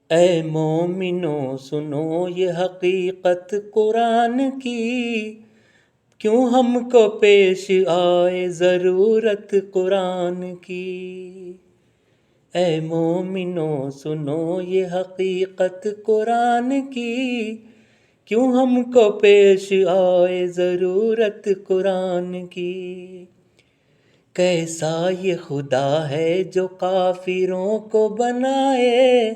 اے مومنو سنو یہ حقیقت قرآن کی، کیوں ہم کو پیش آئے ضرورت قرآن کی۔ اے مومنو سنو یہ حقیقت قرآن کی، کیوں ہم کو پیش آئے ضرورت قرآن کی۔ کیسا یہ خدا ہے جو کافروں کو بنائے،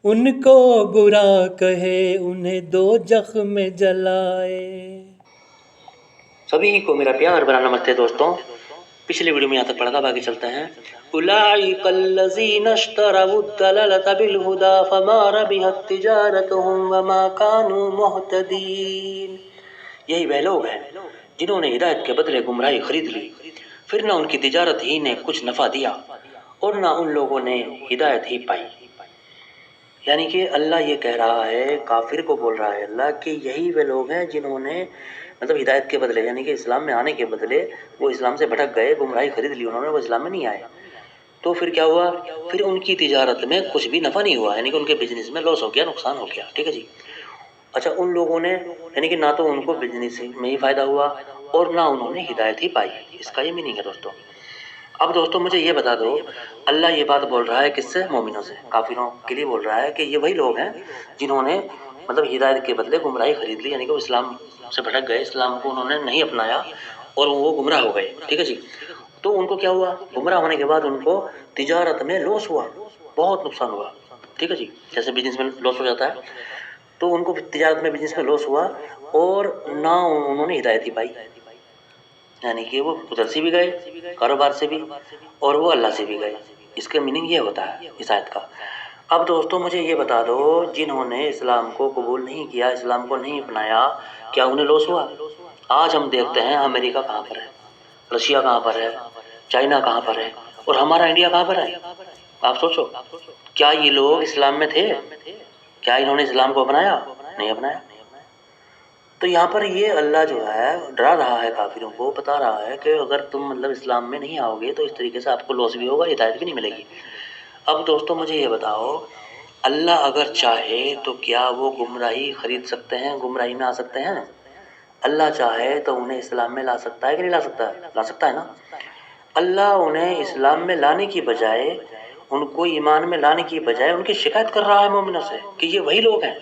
ان کو برا کہے انہیں دوزخ میں جلائے۔ سبھی کو میرا پیار بھرا نمستے دوستوں۔ پچھلے ویڈیو میں یہاں تک پڑھا تھا، باقی چلتے ہیں۔ اولئک الذین اشتروا الضلالۃ بالہدی فما ربحت تجارتہم وما کانوا مہتدین۔ یہی وہ لوگ ہیں جنہوں نے ہدایت کے بدلے گمراہی خرید لی، پھر نہ ان کی تجارت ہی نے کچھ نفع دیا اور نہ ان لوگوں نے ہدایت ہی پائی۔ یعنی کہ اللہ یہ کہہ رہا ہے، کافر کو بول رہا ہے اللہ کہ یہی وہ لوگ ہیں جنہوں نے مطلب ہدایت کے بدلے یعنی کہ اسلام میں آنے کے بدلے وہ اسلام سے بھٹک گئے، گمراہی خرید لی انہوں نے، وہ اسلام میں نہیں آئے۔ تو پھر کیا ہوا؟ پھر ان کی تجارت میں کچھ بھی نفع نہیں ہوا، یعنی کہ ان کے بزنس میں لاس ہو گیا، نقصان ہو گیا، ٹھیک ہے جی۔ اچھا، ان لوگوں نے یعنی کہ نہ تو ان کو بزنس میں ہی فائدہ ہوا اور نہ انہوں نے ہدایت ہی پائی، اس کا یہ میننگ ہے دوستوں۔ اب دوستوں مجھے یہ بتا دو، اللہ یہ بات بول رہا ہے کس سے؟ مومنوں سے، کافروں کے لیے بول رہا ہے کہ یہ وہی لوگ ہیں جنہوں نے مطلب ہدایت کے بدلے گمراہی خرید لی، یعنی کہ وہ اسلام سے بھٹک گئے، اسلام کو انہوں نے نہیں اپنایا اور وہ گمراہ ہو گئے، ٹھیک ہے جی۔ تو ان کو کیا ہوا؟ گمراہ ہونے کے بعد ان کو تجارت میں لاس ہوا، بہت نقصان ہوا، ٹھیک ہے جی، جیسے بزنس میں لاس ہو جاتا ہے۔ تو ان کو تجارت میں بزنس میں لاس ہوا اور نہ انہوں نے ہدایت ہی پائی، یعنی کہ وہ ادھر سے بھی گئے کاروبار سے بھی اور وہ اللہ سے بھی گئے۔ اس کا میننگ یہ ہوتا ہے اس آیت کا۔ اب دوستوں مجھے یہ بتا دو، جنہوں نے اسلام کو قبول نہیں کیا، اسلام کو نہیں اپنایا، کیا انہیں لاس ہوا؟ آج ہم دیکھتے ہیں امریکہ کہاں پر ہے، رشیا کہاں پر ہے، چائنا کہاں پر ہے اور ہمارا انڈیا کہاں پر ہے۔ آپ سوچو، کیا یہ لوگ اسلام میں تھے؟ کیا انہوں نے اسلام کو اپنایا؟ نہیں اپنایا۔ تو یہاں پر یہ اللہ جو ہے ڈرا رہا ہے کافروں کو، بتا رہا ہے کہ اگر تم مطلب اسلام میں نہیں آؤ گے تو اس طریقے سے آپ کو لاس بھی ہوگا، ہدایت بھی نہیں ملے گی۔ اب دوستوں مجھے یہ بتاؤ، اللہ اگر چاہے تو کیا وہ گمراہی خرید سکتے ہیں، گمراہی میں آ سکتے ہیں؟ اللہ چاہے تو انہیں اسلام میں لا سکتا ہے کہ نہیں لا سکتا ہے؟ لا سکتا ہے نا۔ اللہ انہیں اسلام میں لانے کی بجائے، ان کو ایمان میں لانے کی بجائے ان کی شکایت کر رہا ہے مومنوں سے کہ یہ وہی لوگ ہیں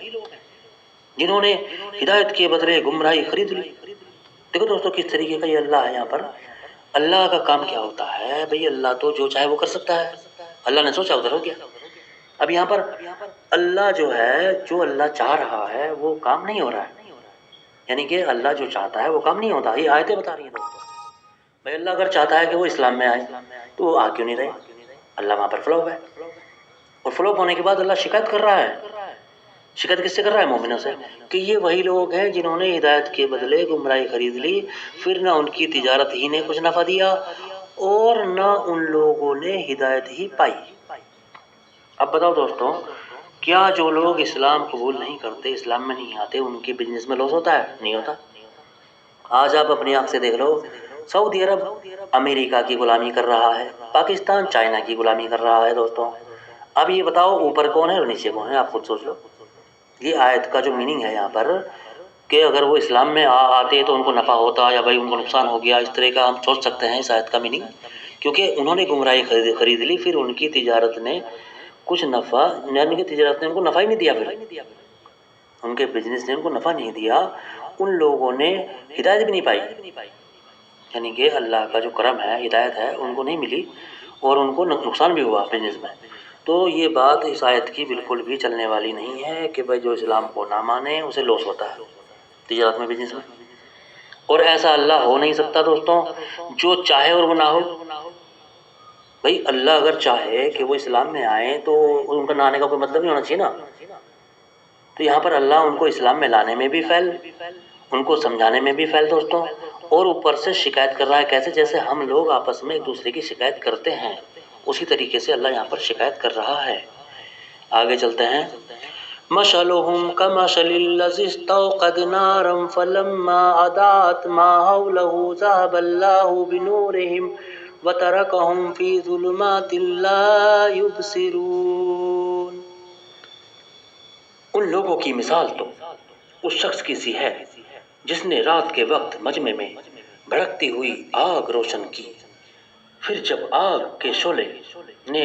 جنہوں نے ہدایت کے بدلے گمراہی خرید لی۔ دیکھو دوستو کس طریقے کا یہ اللہ ہے یہاں پر۔ اللہ کا کام کیا ہوتا ہے بھئی؟ اللہ تو جو چاہے وہ کر سکتا ہے، اللہ نے سوچا ادھر ہو گیا۔ اب یہاں پر اللہ جو ہے، جو اللہ چاہ رہا ہے وہ کام نہیں ہو رہا ہے، یعنی کہ اللہ جو چاہتا ہے وہ کام نہیں ہوتا۔ یہ آیتیں بتا رہی ہیں دوستو بھئی اللہ اگر چاہتا ہے کہ وہ اسلام میں آئے تو وہ آ کیوں نہیں رہے؟ اللہ وہاں پر فلوپ ہے، اور فلوپ ہونے کے بعد اللہ شکایت کر رہا ہے۔ شکایت کس سے کر رہا ہے؟ مومنوں سے، کہ یہ وہی لوگ ہیں جنہوں نے ہدایت کے بدلے گمراہی خرید لی، پھر نہ ان کی تجارت ہی نے کچھ نفع دیا اور نہ ان لوگوں نے ہدایت ہی پائی۔ اب بتاؤ دوستوں، کیا جو لوگ اسلام قبول نہیں کرتے، اسلام میں نہیں آتے، ان کے بزنس میں لاس ہوتا ہے؟ نہیں ہوتا۔ آج آپ اپنی آنکھ سے دیکھ لو، سعودی عرب امریکہ کی غلامی کر رہا ہے، پاکستان چائنا کی غلامی کر رہا ہے دوستوں۔ اب یہ بتاؤ اوپر کون ہے اور نیچے کون ہے؟ آپ خود سوچ لو۔ یہ آیت کا جو میننگ ہے یہاں پر کہ اگر وہ اسلام میں آتے تو ان کو نفع ہوتا یا بھائی ان کو نقصان ہو گیا، اس طرح کا ہم سوچ سکتے ہیں اس آیت کا میننگ، کیونکہ انہوں نے گمراہی خرید لی، پھر ان کی تجارت نے کچھ نفع، یعنی کہ تجارت نے ان کو نفع ہی نہیں دیا، پھر ان کے بزنس نے ان کو نفع نہیں دیا، ان لوگوں نے ہدایت بھی نہیں پائی، یعنی کہ اللہ کا جو کرم ہے، ہدایت ہے، ان کو نہیں ملی اور ان کو نقصان بھی ہوا بزنس میں۔ تو یہ بات اس آیت کی بالکل بھی چلنے والی نہیں ہے کہ بھائی جو اسلام کو نہ مانے اسے لاس ہوتا ہے تجارت میں، بزنس میں، اور ایسا اللہ ہو نہیں سکتا دوستوں جو چاہے اور وہ نہ ہو۔ بھائی اللہ اگر چاہے کہ وہ اسلام میں آئیں تو ان کا نہ آنے کا کوئی مطلب نہیں ہونا چاہیے نا۔ تو یہاں پر اللہ ان کو اسلام میں لانے میں بھی فیل، ان کو سمجھانے میں بھی فیل دوستوں، اور اوپر سے شکایت کر رہا ہے۔ کیسے؟ جیسے ہم لوگ آپس میں ایک دوسرے کی شکایت کرتے ہیں، اسی طریقے سے اللہ یہاں پر شکایت کر رہا ہے۔ آگے چلتے ہیں۔ مَثَلُهُمْ كَمَثَلِ الَّذِي اسْتَوْقَدَ نَارًا فَلَمَّا أَضَاءَتْ مَا حَوْلَهُ ذَهَبَ اللَّهُ بِنُورِهِمْ وَتَرَكَهُمْ فِي ظُلُمَاتٍ لَّا يُبْصِرُونَ۔ ان لوگوں کی مثال تو اس شخص کی سی ہے جس نے رات کے وقت مجمع میں بھڑکتی ہوئی آگ روشن کی، پھر جب آگ کے شعلے نے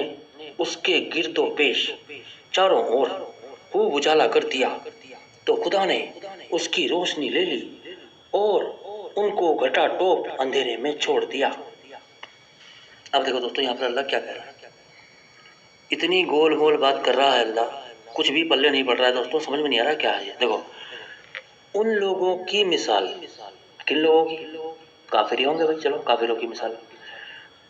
اس کے گرد و پیش چاروں اور خوب اجالا کر دیا تو خدا نے اس کی روشنی لے لی اور ان کو گھٹا ٹوپ اندھیرے میں چھوڑ دیا۔ اب دیکھو دوستو یہاں پر اللہ کیا کہہ رہا ہے، اتنی گول گول بات کر رہا ہے اللہ، کچھ بھی پلے نہیں پڑ رہا ہے دوستو، سمجھ میں نہیں آ رہا کیا ہے یہ۔ دیکھو ان لوگوں کی مثال، کن لوگوں کی؟ کافر ہی ہوں گے بھائی، چلو کافروں کی مثال۔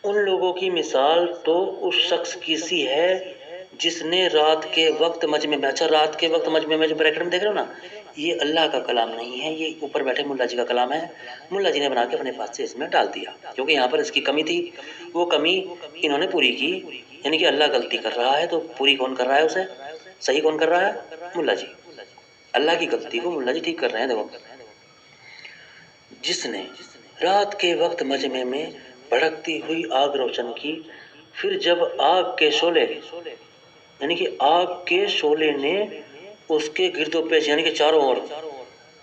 ان لوگوں کی مثال تو اس شخص کی سی ہے جس نے رات کے وقت مجمع میں، اچھا رات کے وقت مجمع میں جو بریکٹ میں دیکھ رہے ہو نا، یہ اللہ کا کلام نہیں ہے، یہ اوپر بیٹھے ملا جی کا کلام ہے، ملا جی نے بنا کے اپنے پاس سے اس میں ڈال دیا، کیونکہ یہاں پر اس کی کمی تھی، وہ کمی انہوں نے پوری کی، یعنی کہ اللہ غلطی کر رہا ہے تو پوری کون کر رہا ہے اسے؟ صحیح کون کر رہا ہے؟ ملا جی۔ اللہ کی غلطی کو ملا جی ٹھیک کر رہے ہیں۔ دیکھو جس نے رات کے وقت مجمع میں بھڑکتی ہوئی آگ روشن کی، پھر جب آگ کے شعلے، یعنی کہ آگ کے شعلے نے اس کے گرد و پیش یعنی کہ چاروں اور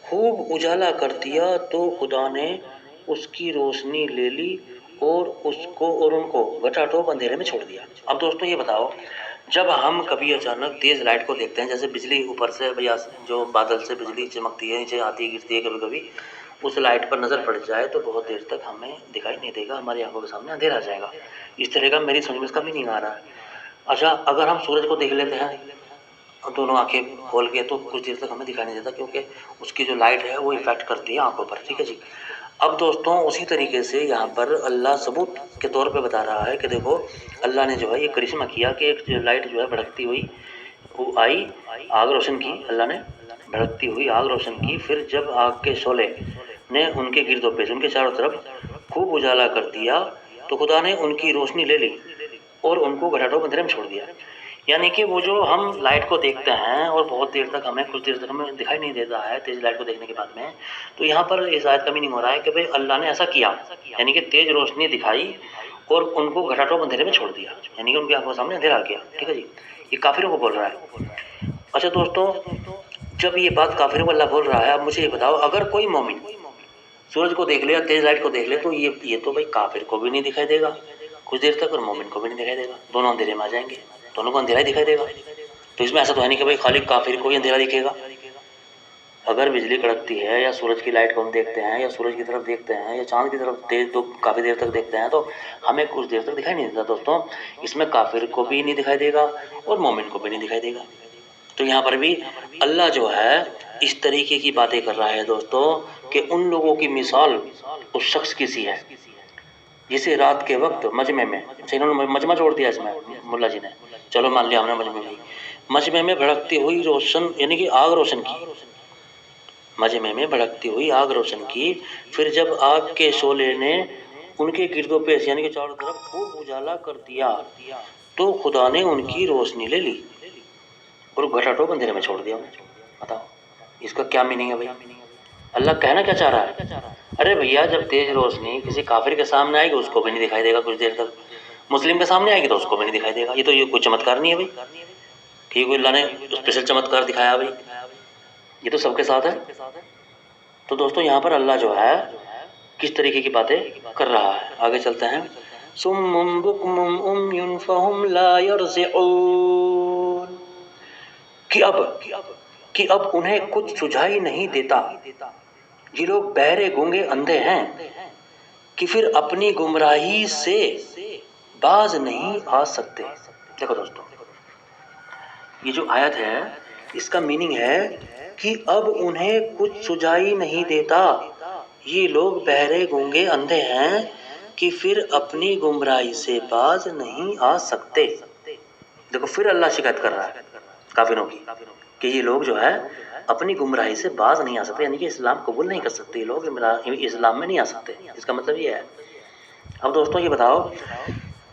خوب اجالا کر دیا تو خدا نے اس کی روشنی لے لی اور اس کو اور ان کو گھٹا ٹوپ اندھیرے میں چھوڑ دیا۔ اب دوستوں یہ بتاؤ، جب ہم کبھی اچانک تیز لائٹ کو دیکھتے ہیں، جیسے بجلی اوپر سے یا جو بادل سے بجلی چمکتی ہے، نیچے آتی ہے گرتی ہے، کبھی کبھی اس لائٹ پر نظر پڑ جائے تو بہت دیر تک ہمیں دکھائی نہیں دے گا، ہماری آنکھوں کے سامنے اندھیرا آ جائے گا۔ اس طرح کا میری سمجھ میں اس کا میننگ آ رہا ہے۔ اچھا اگر ہم سورج کو دیکھ لیتے ہیں دونوں آنکھیں کھول کے تو کچھ دیر تک ہمیں دکھائی نہیں دیتا، کیونکہ اس کی جو لائٹ ہے وہ افیکٹ کرتی ہے آنکھوں پر، ٹھیک ہے جی۔ اب دوستوں اسی طریقے سے یہاں پر اللہ ثبوت کے طور پہ بتا رہا ہے کہ دیکھو اللہ نے جو ہے یہ کرشمہ کیا کہ ایک لائٹ جو ہے بھڑکتی ہوئی وہ آئی، آگ روشن کی، اللہ نے بھڑکتی ہوئی آگ روشن کی، پھر جب آگ کے شعلے نے ان کے گرد و پیش ان کے چاروں طرف خوب اجالا کر دیا تو خدا نے ان کی روشنی لے لی اور ان کو گھٹا ٹوپ اندھیرے میں چھوڑ دیا۔ یعنی کہ وہ جو ہم لائٹ کو دیکھتے ہیں اور بہت دیر تک ہمیں کچھ دیر تک ہمیں دکھائی نہیں دیتا ہے تیز لائٹ کو دیکھنے کے بعد میں، تو یہاں پر اس آیت کا میننگ ہو رہا ہے کہ بھئی اللہ نے ایسا کیا، یعنی کہ تیز روشنی دکھائی اور ان کو گھٹا ٹوپ اندھیرے میں چھوڑ دیا، یعنی کہ ان کی آنکھوں کے سامنے اندھیرا آ گیا، ٹھیک ہے جی۔ یہ کافروں کو بول رہا ہے۔ اچھا دوستوں جب یہ بات کافروں کو اللہ بول رہا ہے، اب مجھے یہ بتاؤ اگر کوئی مومن سورج کو دیکھ لے یا تیز لائٹ کو دیکھ لے تو یہ تو بھائی کافر کو بھی نہیں دکھائی دے گا کچھ دیر تک اور مومن کو بھی نہیں دکھائی دے گا، دونوں اندھیرے میں آ جائیں گے، دونوں کو اندھیرا ہی دکھائی دے گا۔ تو اس میں ایسا تو ہے نہیں کہ بھائی خالی کافر کو ہی اندھیرا دکھے گا۔ اگر بجلی کڑکتی ہے یا سورج کی لائٹ کو ہم دیکھتے ہیں یا سورج کی طرف دیکھتے ہیں یا چاند کی طرف تو کافی دیر تک دیکھتے ہیں تو ہمیں کچھ دیر تک دکھائی نہیں دیتا دوستوں، اس میں کافر کو بھی نہیں دکھائی دے گا اور مومن کو بھی نہیں دکھائی دے گا۔ تو یہاں پر بھی اللہ جو ہے اس طریقے کی باتیں کر رہا ہے دوستوں کہ ان لوگوں کی مثال اس شخص کی سی ہے جسے رات کے وقت مجمع میں، اچھا انہوں نے مجمع جوڑ دیا اس میں ملا جی نے، چلو مان لیا ہم نے مجمع میں بھڑکتی ہوئی روشن یعنی کہ آگ روشن کی، مجمع میں بھڑکتی ہوئی آگ روشن کی، پھر جب آگ کے شعلے نے ان کے گرد و پیش یعنی کہ چاروں طرف خوب اجالا کر دیا تو خدا نے ان کی روشنی لے لی اور گھٹا ٹوپ اندھیرے میں چھوڑ دیا۔ بتاؤ اس کا کیا میننگ ہے بھائی؟ اللہ کہنا کیا چاہ رہا ہے؟ ارے بھیا جب تیز روشنی کسی کافر کے سامنے آئے گی اس کو بھی نہیں دکھائی دے گا کچھ دیر تک، مسلم کے سامنے آئے گی تو اس کو بھی نہیں دکھائی دے گا۔ یہ تو یہ کوئی چمتکار نہیں ہے بھائی کہ کوئی اللہ نے اسپیشل چمتکار دکھایا بھائی، یہ تو سب کے ساتھ ہے۔ تو دوستوں یہاں پر اللہ جو ہے کس طریقے کی باتیں کر رہا ہے، آگے چلتے ہیں۔ صم بکم عمی فہم لا یرجعون، کہ اب انہیں کچھ سجائی نہیں دیتا، یہ لوگ بہرے گونگے اندھے ہیں کہ پھر اپنی گمراہی سے باز نہیں آ سکتے۔ دیکھو دوستو یہ جو آیت ہے اس کا میننگ ہے کہ اب انہیں کچھ سجائی نہیں دیتا، یہ لوگ بہرے گونگے اندھے ہیں کہ پھر اپنی گمراہی سے باز نہیں آ سکتے۔ دیکھو پھر اللہ شکایت کر رہا ہے کافروں کی کہ یہ لوگ جو ہے اپنی گمراہی سے باز نہیں آ سکتے، یعنی کہ اسلام قبول نہیں کر سکتے، یہ لوگ اسلام میں نہیں آ سکتے۔ اس کا مطلب یہ ہے۔ اب دوستوں یہ بتاؤ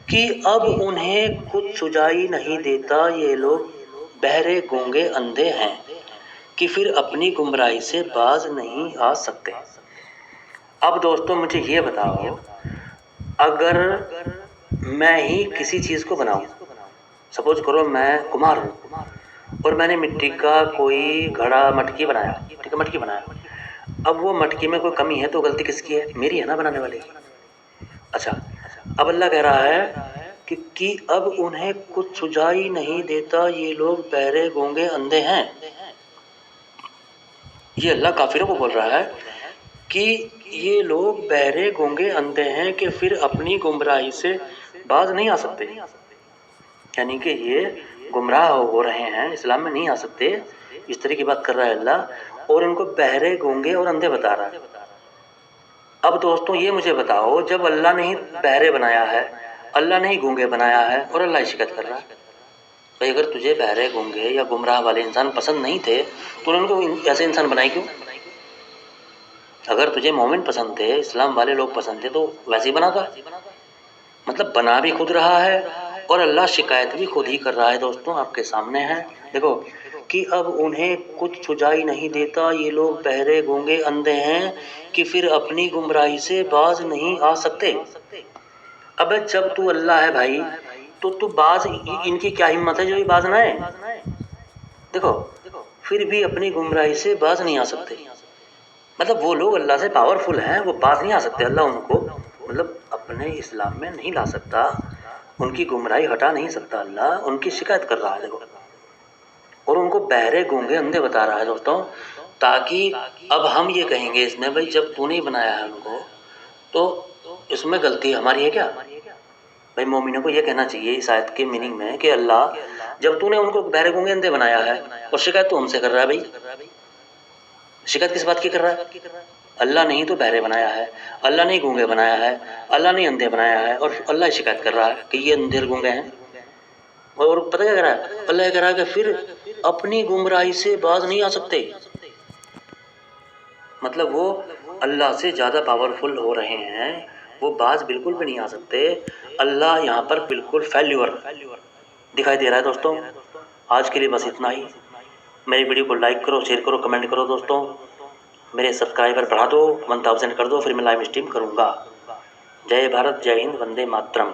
کہ اب انہیں کچھ سجائی نہیں دیتا، یہ لوگ بہرے گونگے اندھے ہیں کہ پھر اپنی گمراہی سے باز نہیں آ سکتے۔ اب دوستوں مجھے یہ بتاؤ اگر میں ہی کسی چیز کو بناؤں، سپوز کرو میں کمار ہوں اور میں نے مٹی کا کوئی گھڑا مٹکی بنایا، ٹھیک ہے، مٹکی بنایا، اب وہ مٹکی میں کوئی کمی ہے تو غلطی کس کی ہے؟ میری ہے نا، بنانے والے کی۔ اچھا، اب اللہ کہہ رہا ہے کہ اب انہیں کچھ سجائی نہیں دیتا، یہ لوگ بہرے گونگے اندھے ہیں۔ یہ اللہ کافروں کو بول رہا ہے کہ یہ لوگ بہرے گونگے اندھے ہیں کہ پھر اپنی گمراہی سے باز نہیں آ سکتے، یعنی کہ یہ گمراہ ہو رہے ہیں، اسلام میں نہیں آ سکتے، اس طرح کی بات کر رہا ہے اللہ، اور ان کو بہرے گونگے اور اندھے بتا رہا ہے۔ اب دوستوں یہ مجھے بتاؤ، جب اللہ نے ہی بہرے بنایا ہے، اللہ نے ہی گونگے بنایا ہے، اور اللہ ہی شکایت کر رہا ہے، بھائی اگر تجھے بہرے گونگے یا گمراہ والے انسان پسند نہیں تھے تو انہوں نے ان کو ایسے انسان بنائے کیوں؟ اگر تجھے مومن پسند تھے، اسلام والے لوگ پسند تھے تو ویسے ہی بنا تھا۔ مطلب بنا بھی خود رہا ہے اور اللہ شکایت بھی خود ہی کر رہا ہے۔ دوستوں آپ کے سامنے ہے، دیکھو کہ اب انہیں کچھ سجائی نہیں دیتا، یہ لوگ بہرے گونگے اندھے ہیں کہ پھر اپنی گمراہی سے باز نہیں آ سکتے۔ اب جب تو اللہ ہے بھائی تو باز ان کی کیا ہمت ہے جو یہ باز نہ آئے؟ دیکھو پھر بھی اپنی گمراہی سے باز نہیں آ سکتے، مطلب وہ لوگ اللہ سے پاورفل ہیں، وہ باز نہیں آ سکتے، اللہ ان کو مطلب اپنے اسلام میں نہیں لا سکتا، ان کی گمراہی ہٹا نہیں سکتا، اللہ ان کی شکایت کر رہا ہے، دیکھو، اور ان کو بہرے گونگے اندھے بتا رہا ہے دوستوں، تاکہ اب ہم یہ کہیں گے اس میں، بھائی جب تو نے بنایا ہے ان کو تو اس میں غلطی ہماری ہے کیا؟ بھائی مومنوں کو یہ کہنا چاہیے اس آیت کے میننگ میں کہ اللہ جب تو نے ان کو بہرے گونگے اندھے بنایا ہے اور شکایت تو ہم سے کر رہا ہے، بھائی شکایت کس بات کی کر رہا ہے؟ اللہ نے ہی تو بہرے بنایا ہے، اللہ نے ہی گونگے بنایا ہے، اللہ نے اندھے بنایا ہے، اور اللہ ہی شکایت کر رہا ہے کہ یہ اندھے اور گونگے ہیں۔ اور پتہ کیا کہہ رہا ہے؟ اللہ یہ کہہ رہا ہے کہ پھر اپنی گمراہی سے باز نہیں آ سکتے، مطلب وہ اللہ سے زیادہ پاورفل ہو رہے ہیں، وہ باز بالکل بھی نہیں آ سکتے۔ اللہ یہاں پر بالکل فیلیور دکھائی دے رہا ہے۔ دوستوں آج کے لیے بس اتنا ہی، میری ویڈیو کو لائک کرو، شیئر کرو، کمنٹ کرو دوستوں، میرے سبسکرائبر بڑھا دو، 1000 کر دو، پھر میں لائیو اسٹریم کروں گا۔ جے بھارت، جے ہند، وندے ماترم۔